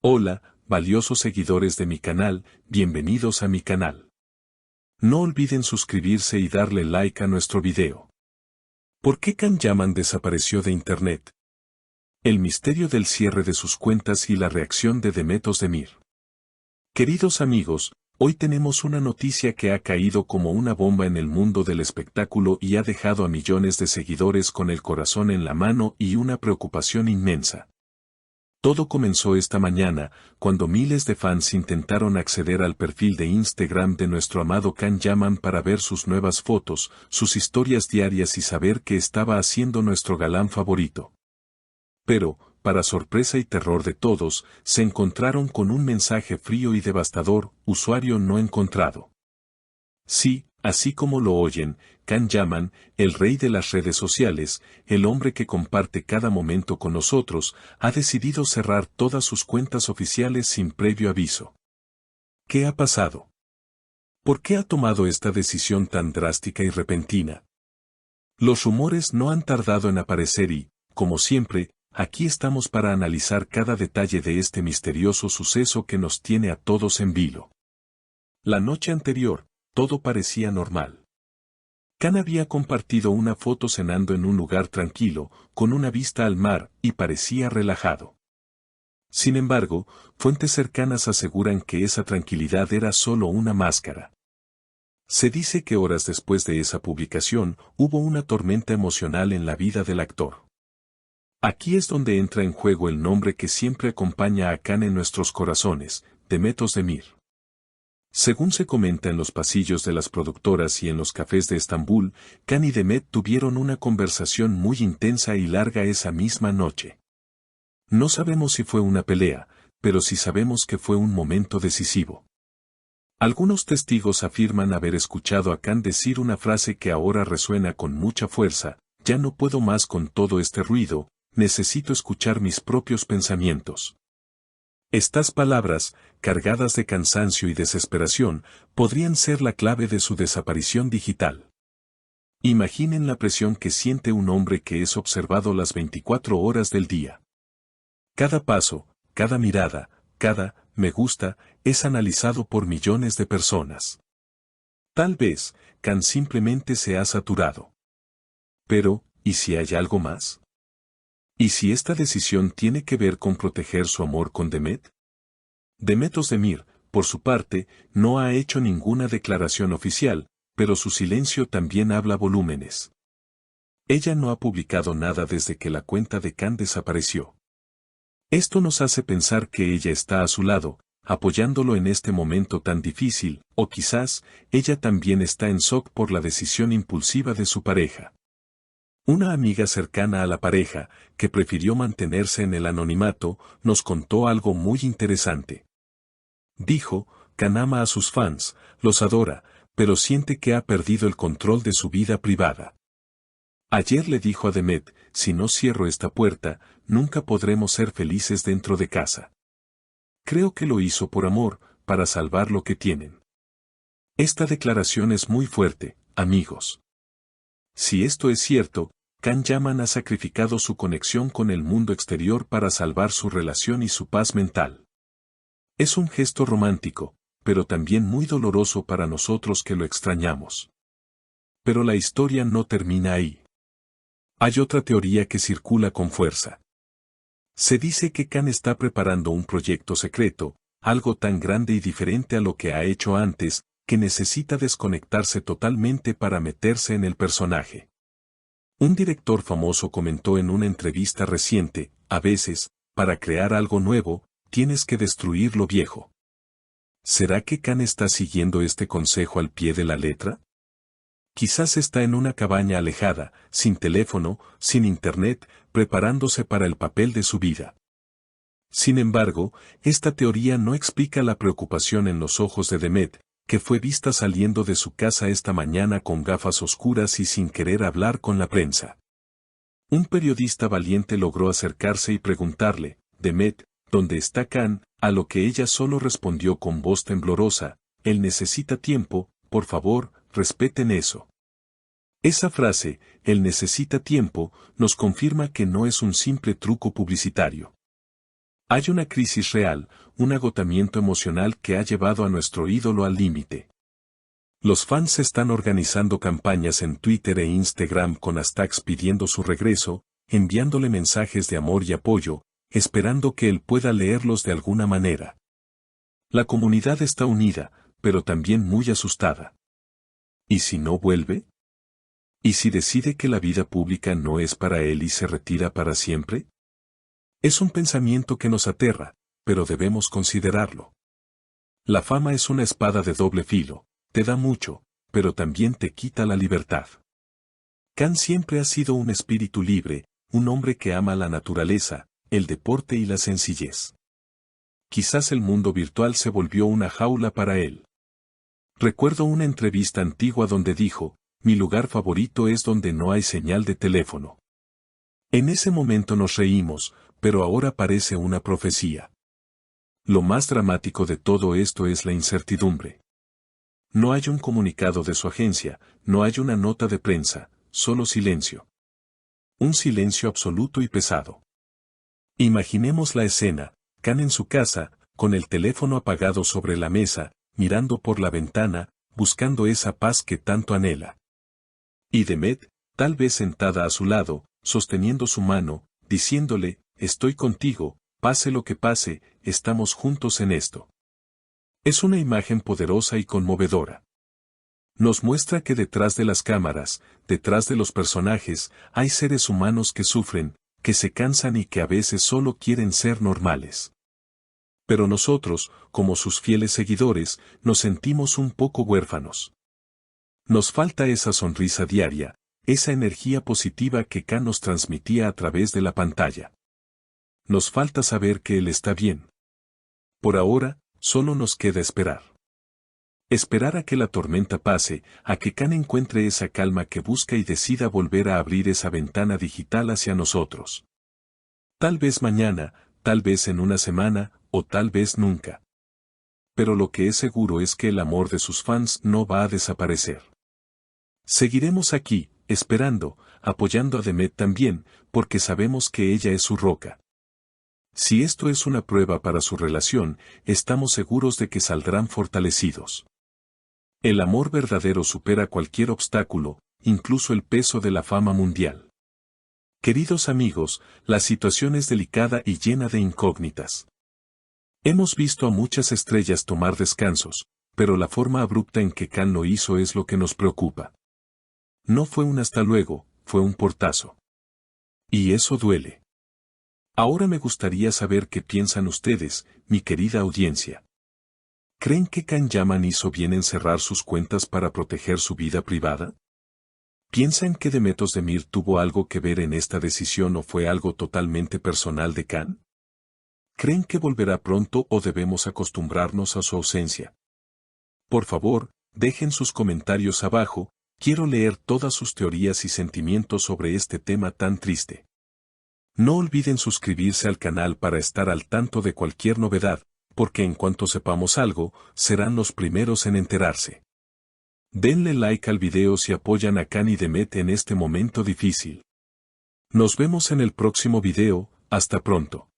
Hola, valiosos seguidores de mi canal, bienvenidos a mi canal. No olviden suscribirse y darle like a nuestro video. ¿Por qué Can Yaman desapareció de internet? El misterio del cierre de sus cuentas y la reacción de Demet Özdemir. Queridos amigos, hoy tenemos una noticia que ha caído como una bomba en el mundo del espectáculo y ha dejado a millones de seguidores con el corazón en la mano y una preocupación inmensa. Todo comenzó esta mañana, cuando miles de fans intentaron acceder al perfil de Instagram de nuestro amado Can Yaman para ver sus nuevas fotos, sus historias diarias y saber qué estaba haciendo nuestro galán favorito. Pero, para sorpresa y terror de todos, se encontraron con un mensaje frío y devastador: usuario no encontrado. Sí, así como lo oyen, Can Yaman, el rey de las redes sociales, el hombre que comparte cada momento con nosotros, ha decidido cerrar todas sus cuentas oficiales sin previo aviso. ¿Qué ha pasado? ¿Por qué ha tomado esta decisión tan drástica y repentina? Los rumores no han tardado en aparecer y, como siempre, aquí estamos para analizar cada detalle de este misterioso suceso que nos tiene a todos en vilo. La noche anterior, todo parecía normal. Can había compartido una foto cenando en un lugar tranquilo, con una vista al mar, y parecía relajado. Sin embargo, fuentes cercanas aseguran que esa tranquilidad era solo una máscara. Se dice que horas después de esa publicación, hubo una tormenta emocional en la vida del actor. Aquí es donde entra en juego el nombre que siempre acompaña a Can en nuestros corazones, Demet Özdemir. Según se comenta en los pasillos de las productoras y en los cafés de Estambul, Can y Demet tuvieron una conversación muy intensa y larga esa misma noche. No sabemos si fue una pelea, pero sí sabemos que fue un momento decisivo. Algunos testigos afirman haber escuchado a Can decir una frase que ahora resuena con mucha fuerza: ya no puedo más con todo este ruido, necesito escuchar mis propios pensamientos. Estas palabras, cargadas de cansancio y desesperación, podrían ser la clave de su desaparición digital. Imaginen la presión que siente un hombre que es observado las 24 horas del día. Cada paso, cada mirada, cada me gusta, es analizado por millones de personas. Tal vez, Can simplemente se ha saturado. Pero, ¿y si hay algo más? ¿Y si esta decisión tiene que ver con proteger su amor con Demet? Demet Özdemir, por su parte, no ha hecho ninguna declaración oficial, pero su silencio también habla volúmenes. Ella no ha publicado nada desde que la cuenta de Can desapareció. Esto nos hace pensar que ella está a su lado, apoyándolo en este momento tan difícil, o quizás, ella también está en shock por la decisión impulsiva de su pareja. Una amiga cercana a la pareja, que prefirió mantenerse en el anonimato, nos contó algo muy interesante. Dijo: Can ama a sus fans, los adora, pero siente que ha perdido el control de su vida privada. Ayer le dijo a Demet: si no cierro esta puerta, nunca podremos ser felices dentro de casa. Creo que lo hizo por amor, para salvar lo que tienen. Esta declaración es muy fuerte, amigos. Si esto es cierto, Can Yaman ha sacrificado su conexión con el mundo exterior para salvar su relación y su paz mental. Es un gesto romántico, pero también muy doloroso para nosotros que lo extrañamos. Pero la historia no termina ahí. Hay otra teoría que circula con fuerza. Se dice que Can está preparando un proyecto secreto, algo tan grande y diferente a lo que ha hecho antes, que necesita desconectarse totalmente para meterse en el personaje. Un director famoso comentó en una entrevista reciente: a veces, para crear algo nuevo, tienes que destruir lo viejo. ¿Será que Can está siguiendo este consejo al pie de la letra? Quizás está en una cabaña alejada, sin teléfono, sin internet, preparándose para el papel de su vida. Sin embargo, esta teoría no explica la preocupación en los ojos de Demet, que fue vista saliendo de su casa esta mañana con gafas oscuras y sin querer hablar con la prensa. Un periodista valiente logró acercarse y preguntarle: Demet, ¿dónde está Can?, a lo que ella solo respondió con voz temblorosa: él necesita tiempo, por favor, respeten eso. Esa frase, él necesita tiempo, nos confirma que no es un simple truco publicitario. Hay una crisis real, un agotamiento emocional que ha llevado a nuestro ídolo al límite. Los fans están organizando campañas en Twitter e Instagram con hashtags pidiendo su regreso, enviándole mensajes de amor y apoyo, esperando que él pueda leerlos de alguna manera. La comunidad está unida, pero también muy asustada. ¿Y si no vuelve? ¿Y si decide que la vida pública no es para él y se retira para siempre? Es un pensamiento que nos aterra, pero debemos considerarlo. La fama es una espada de doble filo, te da mucho, pero también te quita la libertad. Khan siempre ha sido un espíritu libre, un hombre que ama la naturaleza, el deporte y la sencillez. Quizás el mundo virtual se volvió una jaula para él. Recuerdo una entrevista antigua donde dijo, mi lugar favorito es donde no hay señal de teléfono. En ese momento nos reímos, pero ahora parece una profecía. Lo más dramático de todo esto es la incertidumbre. No hay un comunicado de su agencia, no hay una nota de prensa, solo silencio. Un silencio absoluto y pesado. Imaginemos la escena, Khan en su casa, con el teléfono apagado sobre la mesa, mirando por la ventana, buscando esa paz que tanto anhela. Y Demet, tal vez sentada a su lado, sosteniendo su mano, diciéndole, estoy contigo, pase lo que pase, estamos juntos en esto. Es una imagen poderosa y conmovedora. Nos muestra que detrás de las cámaras, detrás de los personajes, hay seres humanos que sufren, que se cansan y que a veces solo quieren ser normales. Pero nosotros, como sus fieles seguidores, nos sentimos un poco huérfanos. Nos falta esa sonrisa diaria, esa energía positiva que Khan nos transmitía a través de la pantalla. Nos falta saber que él está bien. Por ahora, solo nos queda esperar. Esperar a que la tormenta pase, a que Khan encuentre esa calma que busca y decida volver a abrir esa ventana digital hacia nosotros. Tal vez mañana, tal vez en una semana, o tal vez nunca. Pero lo que es seguro es que el amor de sus fans no va a desaparecer. Seguiremos aquí, esperando, apoyando a Demet también, porque sabemos que ella es su roca. Si esto es una prueba para su relación, estamos seguros de que saldrán fortalecidos. El amor verdadero supera cualquier obstáculo, incluso el peso de la fama mundial. Queridos amigos, la situación es delicada y llena de incógnitas. Hemos visto a muchas estrellas tomar descansos, pero la forma abrupta en que Khan lo hizo es lo que nos preocupa. No fue un hasta luego, fue un portazo. Y eso duele. Ahora me gustaría saber qué piensan ustedes, mi querida audiencia. ¿Creen que Khan Yaman hizo bien en cerrar sus cuentas para proteger su vida privada? ¿Piensan que Demet Özdemir tuvo algo que ver en esta decisión o fue algo totalmente personal de Khan? ¿Creen que volverá pronto o debemos acostumbrarnos a su ausencia? Por favor, dejen sus comentarios abajo, quiero leer todas sus teorías y sentimientos sobre este tema tan triste. No olviden suscribirse al canal para estar al tanto de cualquier novedad, porque en cuanto sepamos algo, serán los primeros en enterarse. Denle like al video si apoyan a Khan y Demet en este momento difícil. Nos vemos en el próximo video, hasta pronto.